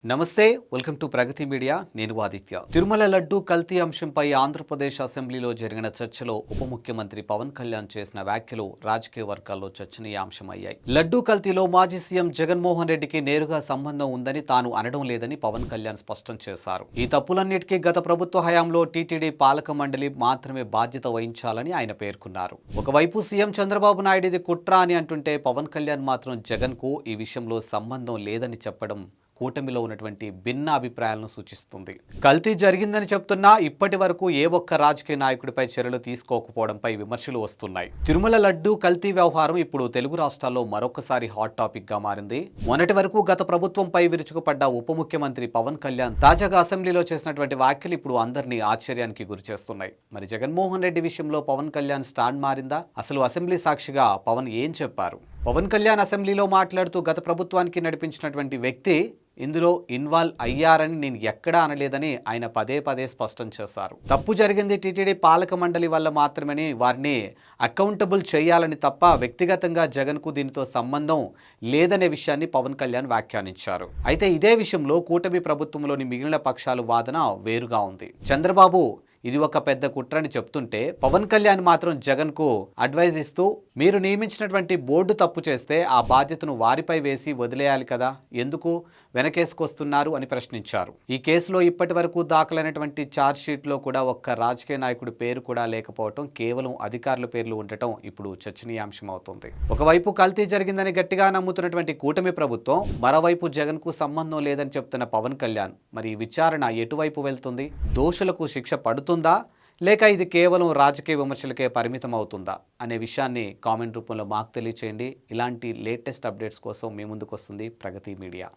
నమస్తే welcome to Pragathi media నేను ఆదిత్య తిరుమల లడ్డు కల్తీ అంశంపై ఆంధ్రప్రదేశ్ అసెంబ్లీలో జరిగిన చర్చలో ఉప ముఖ్యమంత్రి పవన్ కళ్యాణ్ చేసిన వ్యాఖ్యలు రాజకీయ వర్గాల్లో చర్చనీయాంశమయ్యాయి. లడ్డు కల్తీలో మాజీ సీఎం జగన్మోహన్ రెడ్డికి నేరుగా సంబంధం ఉందని తాను అనడం లేదని పవన్ కళ్యాణ్ స్పష్టం చేశారు. ఈ తప్పులన్నిటికీ గత ప్రభుత్వ హయాంలో టీటీడీ పాలక మండలి మాత్రమే బాధ్యత వహించాలని ఆయన పేర్కొన్నారు. ఒకవైపు సీఎం చంద్రబాబు నాయుడు ఇది కుట్ర అని అంటుంటే పవన్ కళ్యాణ్ మాత్రం జగన్ కు ఈ విషయంలో సంబంధం లేదని చెప్పడం కూటమిలో ఉన్నటువంటి భిన్న అభిప్రాయాలను సూచిస్తుంది. కల్తీ జరిగిందని చెప్తున్నా ఇప్పటి వరకు ఏ ఒక్క రాజకీయ నాయకుడిపై చర్యలు తీసుకోకపోవడంపై విమర్శలు వస్తున్నాయి. తిరుమల లడ్డు కల్తీ వ్యవహారం ఇప్పుడు తెలుగు రాష్ట్రాల్లో మరొకసారి హాట్ టాపిక్ గా మారింది. మొన్నటి వరకు గత ప్రభుత్వంపై విరుచుకుపడ్డ ఉప ముఖ్యమంత్రి పవన్ కళ్యాణ్ తాజాగా అసెంబ్లీలో చేసినటువంటి వ్యాఖ్యలు ఇప్పుడు అందరినీ ఆశ్చర్యానికి గురిచేస్తున్నాయి. మరి జగన్మోహన్ రెడ్డి విషయంలో పవన్ కళ్యాణ్ స్టాండ్ మారిందా? అసలు అసెంబ్లీ సాక్షిగా పవన్ ఏం చెప్పారు? పవన్ కళ్యాణ్ అసెంబ్లీలో మాట్లాడుతూ గత ప్రభుత్వానికి నడిపించినటువంటి వ్యక్తి ఇందులో ఇన్వాల్వ్ అయ్యారని నేను ఎక్కడా అనలేదని ఆయన పదే పదే స్పష్టం చేశారు. తప్పు జరిగింది టీటీడీ పాలక మండలి వల్ల మాత్రమే వారిని అకౌంటబుల్ చేయాలని తప్ప వ్యక్తిగతంగా జగన్కు దీనితో సంబంధం లేదనే విషయాన్ని పవన్ కళ్యాణ్ వ్యాఖ్యానించారు. అయితే ఇదే విషయంలో కూటమి ప్రభుత్వంలోని మిగిలిన పక్షాల వాదన వేరుగా ఉంది. చంద్రబాబు ఇది ఒక పెద్ద కుట్రని చెప్తుంటే పవన్ కళ్యాణ్ మాత్రం జగన్ కు అడ్వైజ్ ఇస్తూ మీరు నియమించినటువంటి బోర్డు తప్పు చేస్తే ఆ బాధ్యతను వారిపై వేసి వదిలేయాలి కదా, ఎందుకు వెనకేసుకొస్తున్నారు అని ప్రశ్నించారు. ఈ కేసులో ఇప్పటి వరకు దాఖలైనటువంటి ఛార్జ్ షీట్ లో కూడా ఒక్క రాజకీయ నాయకుడి పేరు కూడా లేకపోవడం, కేవలం అధికారుల పేర్లు ఉండటం ఇప్పుడు చర్చనీయాంశం అవుతుంది. ఒకవైపు కల్తీ జరిగిందని గట్టిగా నమ్ముతున్నటువంటి కూటమి ప్రభుత్వం, మరోవైపు జగన్ కు సంబంధం లేదని చెప్తున్న పవన్ కళ్యాణ్, మరి విచారణ ఎటువైపు వెళ్తుంది? దోషులకు శిక్ష పడుతుందా లేక ఇది కేవలం రాజకీయ విమర్శలకే పరిమితం అవుతుందా అనే విషయాన్ని కామెంట్ రూపంలో మాకు తెలియచేయండి. ఇలాంటి లేటెస్ట్ అప్డేట్స్ కోసం మీ ముందుకు వస్తుంది ప్రగతి మీడియా.